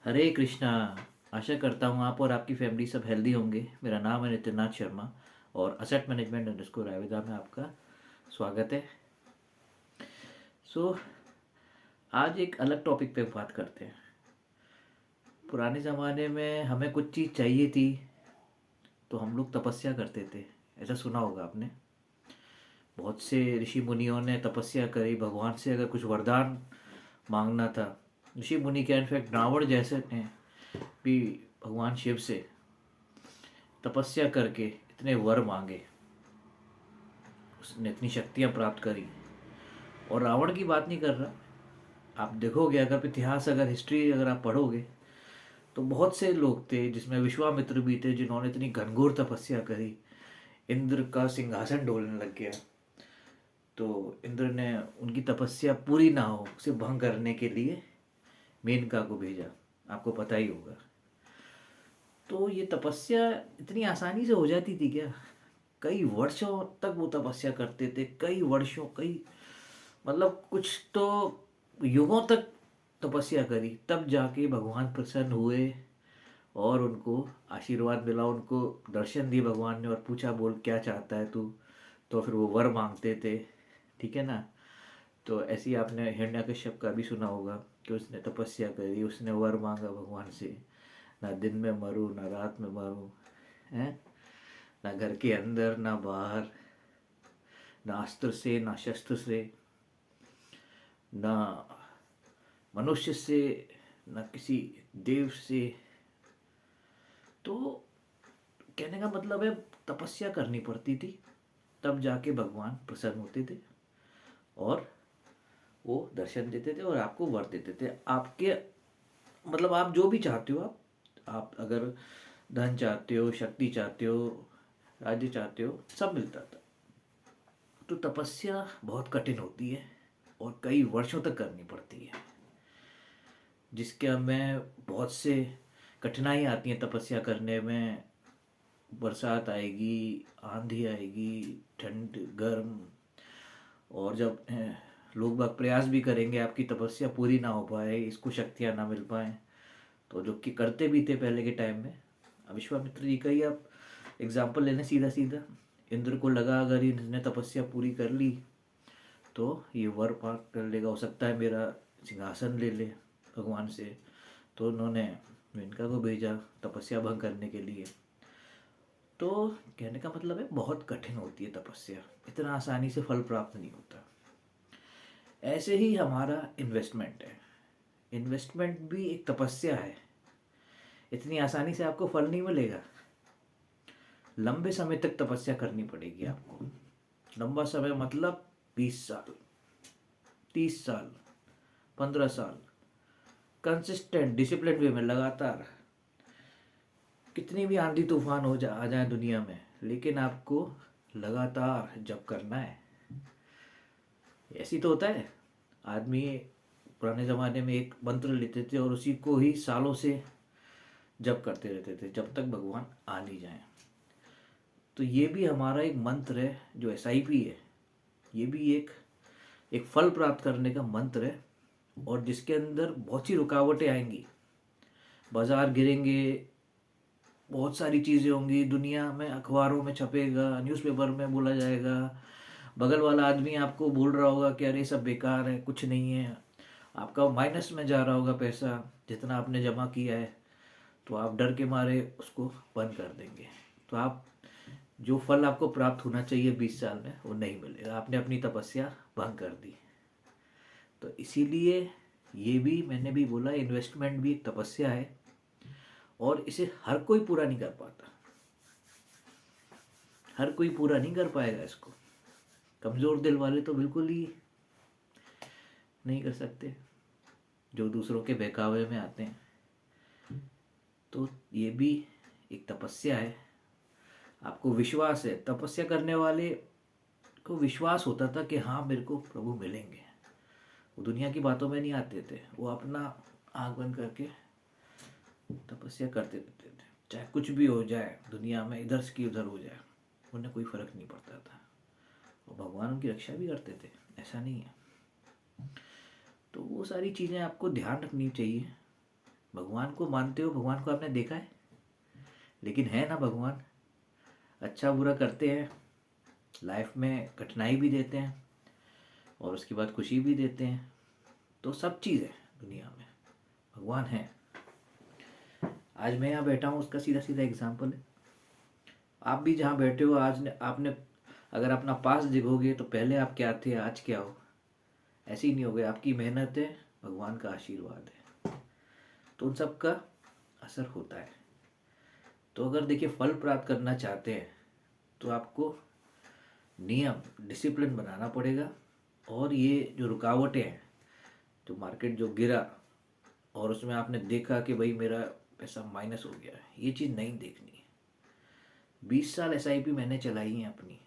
हरे कृष्णा। आशा करता हूँ आप और आपकी फैमिली सब हेल्दी होंगे। मेरा नाम है नितिननाथ शर्मा और असेट मैनेजमेंट अंडरस्कोर आयुर्वेदा में आपका स्वागत है। सो आज एक अलग टॉपिक पे बात करते हैं। पुराने ज़माने में हमें कुछ चीज़ चाहिए थी तो हम लोग तपस्या करते थे। ऐसा सुना होगा आपने। बहुत से ऋषि मुनियों ने तपस्या करी, भगवान से अगर कुछ वरदान मांगना था। ऋषि मुनि क्या, इनफैक्ट रावण जैसे ने भी भगवान शिव से तपस्या करके इतने वर मांगे, उसने इतनी शक्तियाँ प्राप्त करी। और रावण की बात नहीं कर रहा। आप देखोगे, अगर इतिहास, अगर हिस्ट्री अगर आप पढ़ोगे तो बहुत से लोग थे जिसमें विश्वामित्र भी थे जिन्होंने इतनी घनघोर तपस्या करी। इंद्र का सिंहासन डोलने लग गया तो इंद्र ने उनकी तपस्या पूरी ना हो उसे भंग करने के लिए मेनका को भेजा। आपको पता ही होगा। तो ये तपस्या इतनी आसानी से हो जाती थी क्या? कई वर्षों तक वो तपस्या करते थे, कई वर्षों, कई मतलब कुछ तो युगों तक तपस्या करी, तब जाके भगवान प्रसन्न हुए और उनको आशीर्वाद मिला, उनको दर्शन दिए भगवान ने और पूछा, बोल क्या चाहता है तू? तो फिर वो वर मांगते थे। ठीक है ना? तो ऐसे ही आपने हिरण्यकश्यप का भी सुना होगा कि उसने तपस्या करी, उसने वर मांगा भगवान से, ना दिन में मरूं ना रात में मरूं, हैं, ना घर के अंदर ना बाहर, ना अस्त्र से ना शस्त्र से, ना मनुष्य से, ना किसी देव से। तो कहने का मतलब है तपस्या करनी पड़ती थी, तब जाके भगवान प्रसन्न होते थे और वो दर्शन देते थे और आपको वर देते थे। आपके मतलब आप जो भी चाहते हो, आप अगर धन चाहते हो, शक्ति चाहते हो, राज्य चाहते हो, सब मिलता था। तो तपस्या बहुत कठिन होती है और कई वर्षों तक करनी पड़ती है, जिसके हमें बहुत से कठिनाई आती हैं तपस्या करने में। बरसात आएगी, आंधी आएगी, ठंड, गर्म, और जब लोग बाग प्रयास भी करेंगे आपकी तपस्या पूरी ना हो पाए, इसको शक्तियाँ ना मिल पाए, तो जो कि करते भी थे पहले के टाइम में। अब विश्वामित्र जी का ही आप एग्जाम्पल लेने, सीधा सीधा इंद्र को लगा अगर इन्होंने तपस्या पूरी कर ली तो ये वर प्राप्त कर लेगा, हो सकता है मेरा सिंहासन ले ले भगवान से। तो उन्होंने मेनका को भेजा तपस्या भंग करने के लिए। तो कहने का मतलब है बहुत कठिन होती है तपस्या, इतना आसानी से फल प्राप्त नहीं होता। ऐसे ही हमारा इन्वेस्टमेंट है। इन्वेस्टमेंट भी एक तपस्या है। इतनी आसानी से आपको फल नहीं मिलेगा, लंबे समय तक तपस्या करनी पड़ेगी आपको। लंबा समय मतलब 20 साल, 30 साल, 15 साल, कंसिस्टेंट डिसिप्लिन वे में लगातार। कितनी भी आंधी तूफान आ जाए दुनिया में, लेकिन आपको लगातार जप करना है। ऐसी तो होता है आदमी पुराने ज़माने में एक मंत्र लेते थे और उसी को ही सालों से जप करते रहते थे जब तक भगवान आ नहीं जाए। तो ये भी हमारा एक मंत्र है जो SIP है। ये भी एक एक फल प्राप्त करने का मंत्र है और जिसके अंदर बहुत सी रुकावटें आएंगी। बाजार गिरेंगे, बहुत सारी चीज़ें होंगी दुनिया में, अखबारों में छपेगा, न्यूज़पेपर में बोला जाएगा, बगल वाला आदमी आपको बोल रहा होगा कि अरे सब बेकार है, कुछ नहीं है, आपका माइनस में जा रहा होगा पैसा जितना आपने जमा किया है। तो आप डर के मारे उसको बंद कर देंगे। तो आप जो फल आपको प्राप्त होना चाहिए 20 साल में वो नहीं मिलेगा, आपने अपनी तपस्या भंग कर दी। तो इसीलिए ये भी मैंने भी बोला, इन्वेस्टमेंट भी एक तपस्या है और इसे हर कोई पूरा नहीं कर पाता। हर कोई पूरा नहीं कर पाएगा इसको। कमज़ोर दिल वाले तो बिल्कुल ही नहीं कर सकते, जो दूसरों के बहकावे में आते हैं। तो ये भी एक तपस्या है। आपको विश्वास है, तपस्या करने वाले को विश्वास होता था कि हाँ मेरे को प्रभु मिलेंगे। वो दुनिया की बातों में नहीं आते थे, वो अपना आँख बंद करके तपस्या करते रहते थे। चाहे कुछ भी हो जाए दुनिया में, इधर की उधर हो जाए, उन्हें कोई फर्क नहीं पड़ता था। और भगवान उनकी रक्षा भी करते थे, ऐसा नहीं है। तो वो सारी चीज़ें आपको ध्यान रखनी चाहिए। भगवान को मानते हो, भगवान को आपने देखा है? लेकिन है ना भगवान, अच्छा बुरा करते हैं, लाइफ में कठिनाई भी देते हैं और उसके बाद खुशी भी देते हैं। तो सब चीज़ है दुनिया में, भगवान है। आज मैं यहाँ बैठा हूँ, उसका सीधा सीधा एग्जाम्पल है। आप भी जहाँ बैठे हो आज आपने अगर अपना पास देखोगे तो पहले आप क्या थे, आज क्या हो, ऐसे ही नहीं हो गए। आपकी मेहनत है, भगवान का आशीर्वाद है, तो उन सब का असर होता है। तो अगर देखिए फल प्राप्त करना चाहते हैं तो आपको नियम, डिसिप्लिन बनाना पड़ेगा। और ये जो रुकावटें हैं, जो मार्केट जो गिरा और उसमें आपने देखा कि भाई मेरा पैसा माइनस हो गया है, ये चीज़ नहीं देखनी है। 20 साल एसआईपी मैंने चलाई है अपनी।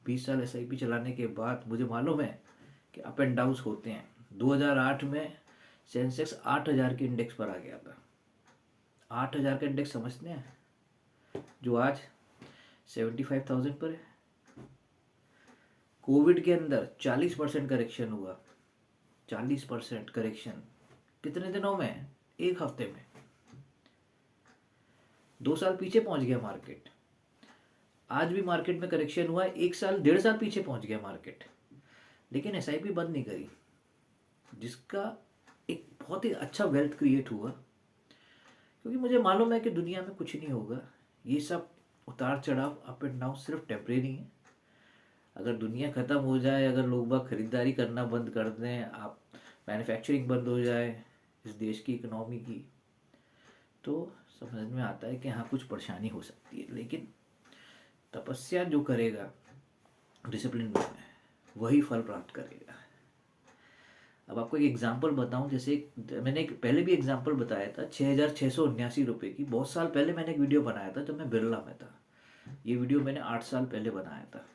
20 साल एसआईपी चलाने के बाद मुझे मालूम है कि अप एंड डाउन्स होते हैं। 2008 में सेंसेक्स 8000 के इंडेक्स पर आ गया था। 8000 का इंडेक्स समझते हैं, जो आज 75,000 पर है। कोविड के अंदर 40% करेक्शन हुआ। 40% करेक्शन कितने दिनों में? एक हफ्ते में। 2 साल पीछे पहुंच गया मार्केट। आज भी मार्केट में करेक्शन हुआ है, 1 साल 1.5 साल पीछे पहुंच गया मार्केट, लेकिन एसआईपी बंद नहीं करी, जिसका एक बहुत ही अच्छा वेल्थ क्रिएट हुआ। क्योंकि मुझे मालूम है कि दुनिया में कुछ नहीं होगा, ये सब उतार चढ़ाव, अप एंड डाउन सिर्फ टेम्परेरी है। अगर दुनिया ख़त्म हो जाए, अगर लोग बाग खरीदारी करना बंद कर दें, आप मैन्युफैक्चरिंग बंद हो जाए इस देश की इकोनॉमी की, तो समझ में आता है कि हाँ कुछ परेशानी हो सकती है। लेकिन तपस्या जो करेगा डिसिप्लिन में, वही फल प्राप्त करेगा। अब आपको एक एग्जांपल बताऊं, जैसे मैंने एक पहले भी एग्जांपल बताया था 6,679 रुपये की। बहुत साल पहले मैंने एक वीडियो बनाया था जब मैं बिरला में था। ये वीडियो मैंने 8 साल पहले बनाया था।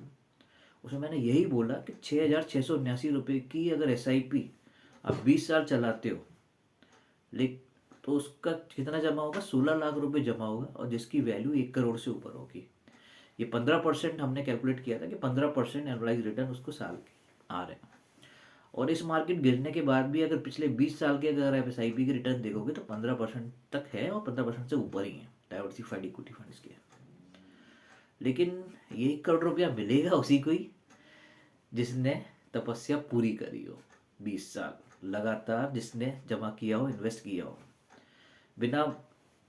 उसमें मैंने यही बोला कि 6,679 रुपये की अगर एसआईपी आप 20 साल चलाते हो, लेकिन तो उसका कितना जमा होगा? 16 लाख रुपए जमा होगा, और जिसकी वैल्यू 1 करोड़ से ऊपर होगी। ये 15% हमने कैलकुलेट किया था कि 15% एनुअलाइज रिटर्न उसको साल के आ रहे हैं। और इस मार्केट गिरने के बाद भी अगर पिछले 20 साल के अगर आप एसआईपी के रिटर्न देखोगे तो 15% तक है, और 15% से ऊपर ही है डाइवर्सिफाइड इक्विटी फंड्स के। लेकिन ये 1 करोड़ रुपया मिलेगा उसी को ही जिसने तपस्या पूरी करी हो, 20 साल लगातार जिसने जमा किया हो, इन्वेस्ट किया हो, बिना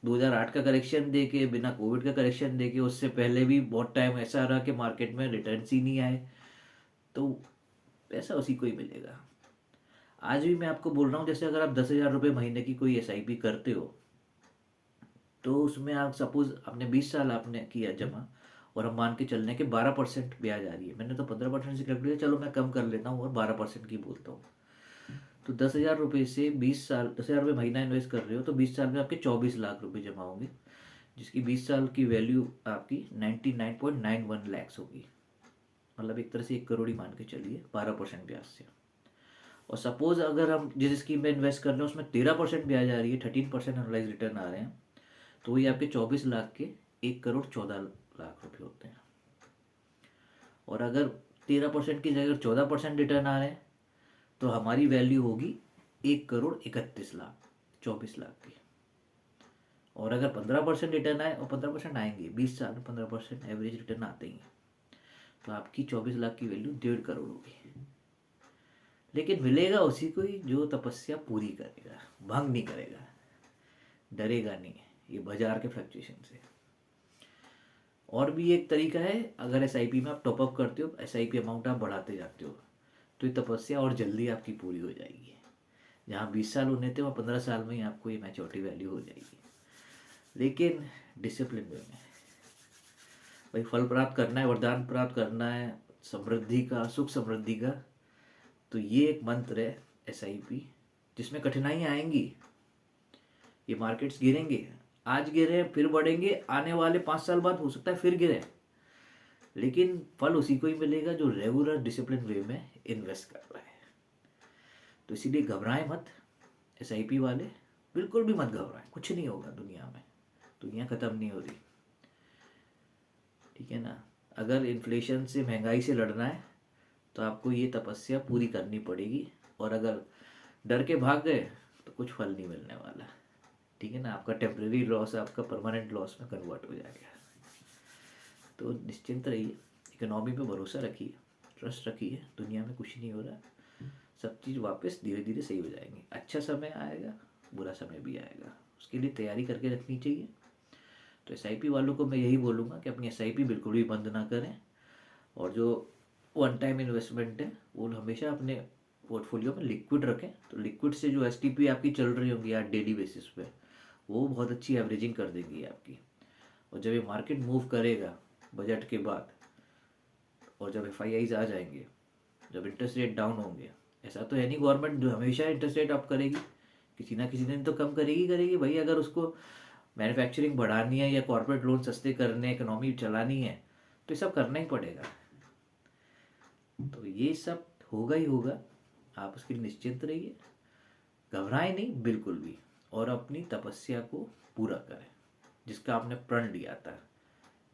2008 का करेक्शन देके, बिना कोविड का करेक्शन देके। उससे पहले भी बहुत टाइम ऐसा रहा कि मार्केट में रिटर्न्स ही नहीं आए, तो पैसा उसी को ही मिलेगा। आज भी मैं आपको बोल रहा हूँ, जैसे अगर आप 10,000 रुपये महीने की कोई एसआईपी करते हो, तो उसमें आप सपोज आपने 20 साल आपने किया जमा, और हम मान के चलने के 12% ब्याज आ रही है। मैंने तो 15% से कैलकुलेट किया, चलो मैं कम कर लेता हूँ और 12% की बोलता हूँ। तो 10,000 रुपये से 20 साल, 10,000 रुपये महीना इन्वेस्ट कर रहे हो, तो 20 साल में आपके 24 लाख रुपए जमा होंगे, जिसकी 20 साल की वैल्यू आपकी 99.91 लैक्स होगी। मतलब एक तरह से 1 करोड़ ही मान के चलिए 12% ब्याज से। और सपोज अगर हम जिस स्कीम में इन्वेस्ट कर रहे हैं उसमें 13% ब्याज आ रही है, 13% एनुअलाइज रिटर्न आ रहे हैं, तो वही आपके 24 लाख के 1 करोड़ 14 लाख रुपए होते हैं। और अगर 13% की जगह 14% रिटर्न आ रहे हैं, तो हमारी वैल्यू होगी 1 करोड़ 31 लाख, 24 लाख की। और अगर 15% रिटर्न आए, और 15% आएंगे 20 साल में, 15% एवरेज रिटर्न आते ही हैं, तो आपकी 24 लाख की वैल्यू 1.5 करोड़ होगी। लेकिन मिलेगा उसी को ही जो तपस्या पूरी करेगा, भंग नहीं करेगा, डरेगा नहीं ये बाजार के फ्लक्चुएशन से। और भी एक तरीका है, अगर एसआईपी में आप टॉपअप करते हो, एसआईपी अमाउंट आप बढ़ाते जाते हो, तो ये तपस्या और जल्दी आपकी पूरी हो जाएगी। जहाँ 20 साल होने थे वहाँ 15 साल में ही आपको ये मैच्योरिटी वैल्यू हो जाएगी। लेकिन डिसिप्लिन वे में भाई फल प्राप्त करना है, वरदान प्राप्त करना है समृद्धि का, सुख समृद्धि का, तो ये एक मंत्र है एसआईपी, जिसमें कठिनाइयाँ आएंगी। ये मार्केट्स गिरेंगे, आज गिरे फिर बढ़ेंगे, आने वाले 5 साल बाद हो सकता है फिर गिरे, लेकिन फल उसी को ही मिलेगा जो रेगुलर डिसिप्लिन वे में इन्वेस्ट कर रहा है। तो इसीलिए घबराएं मत एसआईपी वाले, बिल्कुल भी मत घबराएं, कुछ नहीं होगा दुनिया में, दुनिया ख़त्म नहीं हो रही, ठीक है ना। अगर इन्फ्लेशन से, महंगाई से लड़ना है तो आपको ये तपस्या पूरी करनी पड़ेगी, और अगर डर के भाग गए तो कुछ फल नहीं मिलने वाला। ठीक है ना, आपका टेम्प्रेरी लॉस आपका परमानेंट लॉस में कन्वर्ट हो जाएगा। तो निश्चिंत रहिए, इकोनॉमी पे भरोसा रखिए, ट्रस्ट रखिए, दुनिया में कुछ नहीं हो रहा, सब चीज़ वापस धीरे धीरे सही हो जाएंगी। अच्छा समय आएगा, बुरा समय भी आएगा, उसके लिए तैयारी करके रखनी चाहिए। तो एसआईपी वालों को मैं यही बोलूँगा कि अपनी एसआईपी बिल्कुल भी बंद ना करें, और जो वन टाइम इन्वेस्टमेंट है वो हमेशा अपने पोर्टफोलियो में लिक्विड रखें। तो लिक्विड से जो एसटीपी आपकी चल रही होंगी आज डेली बेसिस पे, वो बहुत अच्छी एवरेजिंग कर देगी आपकी। और जब ये मार्केट मूव करेगा बजट के बाद, और जब एफआईआईज आ जाएंगे, जब इंटरेस्ट रेट डाउन होंगे, ऐसा तो है नहीं गवर्नमेंट जो हमेशा इंटरेस्ट रेट अप करेगी, किसी ना किसी दिन तो कम करेगी करेगी भाई। अगर उसको मैन्युफैक्चरिंग बढ़ानी है या कॉर्पोरेट लोन सस्ते करने, इकोनॉमी चलानी है, तो ये सब करना ही पड़ेगा। तो ये सब होगा ही होगा, आप उसके लिए निश्चिंत रहिए, घबराएं नहीं बिल्कुल भी, और अपनी तपस्या को पूरा करें जिसका आपने प्रण लिया था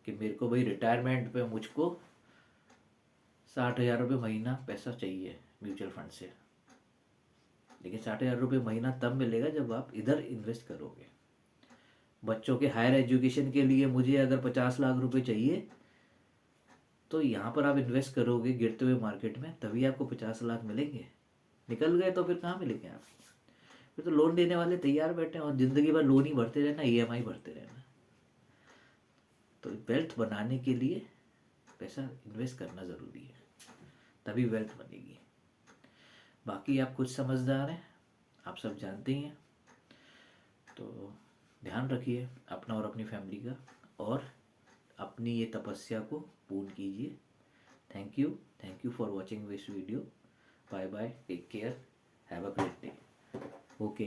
कि मेरे को भाई रिटायरमेंट पे मुझको 60,000 रुपये महीना पैसा चाहिए म्यूचुअल फंड से। लेकिन 60,000 रुपये महीना तब मिलेगा जब आप इधर इन्वेस्ट करोगे। बच्चों के हायर एजुकेशन के लिए मुझे अगर 50 लाख रुपए चाहिए, तो यहाँ पर आप इन्वेस्ट करोगे गिरते हुए मार्केट में, तभी आपको 50 लाख मिलेंगे। निकल गए तो फिर कहाँ मिलेंगे आपको? फिर तो लोन देने वाले तैयार बैठे हैं और ज़िंदगी भर लोन ही भरते रहना, ईएमआई भरते रहना। तो वेल्थ बनाने के लिए पैसा इन्वेस्ट करना ज़रूरी है, तभी वेल्थ बनेगी। बाकी आप कुछ समझदार हैं, आप सब जानते ही हैं। तो ध्यान रखिए अपना और अपनी फैमिली का, और अपनी ये तपस्या को पूर्ण कीजिए। Thank you for watching this video. Bye bye, take care, have a great day. Okay.